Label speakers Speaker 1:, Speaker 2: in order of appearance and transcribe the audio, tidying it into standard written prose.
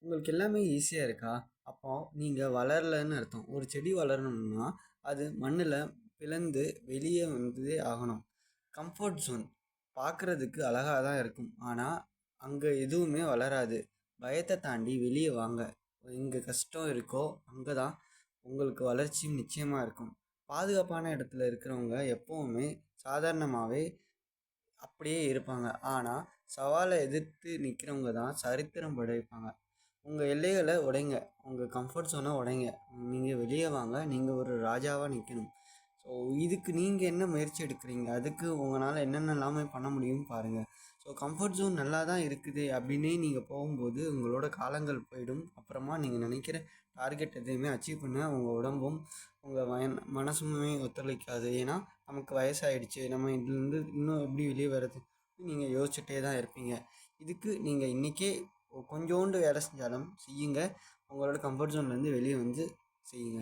Speaker 1: உங்களுக்கு எல்லாமே ஈஸியா இருக்கா? அப்போ நீங்க வளரலன்னு அர்த்தம். ஒரு செடி வளரணும்னா, அது மண்ணுல பிளந்து வெளிய வந்தே ஆகணும். கம்ஃபோர்ட் ஜோன் பார்க்கறதுக்கு அழகா தான் இருக்கும். ஆனா, அங்க எதுவுமே வளராது. பயத்த தாண்டி வெளிய வாங்க. எங்க கஷ்டம் இருக்கோ, அங்க தான் உங்களுக்கு வளர்ச்சியும் நிச்சயமா இருக்கும். பாதுகாப்பான இடத்துல இருக்கிறவங்க எப்பவுமே சாதாரணமாவே அப்படியே இருப்பாங்க. ஆனா, சவால எதிர்த்து நிக்கிறவங்க தான் சரித்திரம் படைப்பாங்க. உங்க எல்லைகள உடைங்க. உங்க கம்ஃபர்ட் ஜோன உடைங்க. நீங்க வெளிய வாங்க. நீங்க ஒரு ராஜாவா நிக்கணும். ஸோ, இதுக்கு நீங்க என்ன முயற்சி எடுக்கிறீங்க? அதுக்கு உங்கனால என்னென்னலாமே பண்ண முடியும்னு பாருங்க. ஸோ, கம்ஃபர்ட் ஜோன் நல்லா தான் இருக்குது அப்படின்னே நீங்க போகும்போது, உங்களோட காலங்கள் போயிடும். அப்புறமா நீங்க நினைக்கிற டார்கெட் எதையுமே அச்சீவ் பண்ண உங்க உடம்பும், உங்க மனசுமே ஒத்துழைக்காது. ஏன்னா, நமக்கு வயசாயிடுச்சு. நம்ம இதுலேருந்து இன்னும் எப்படி வெளிய வர்றது? நீங்க யோசிச்சுட்டே தான் இருப்பீங்க. இதுக்கு நீங்க இன்னைக்கே கொஞ்சோண்டு வேலை செஞ்சாலும் செய்யுங்க. உங்களோட கம்ஃபர்ட் ஜோன்லேருந்து வெளிய வந்து செய்யுங்க.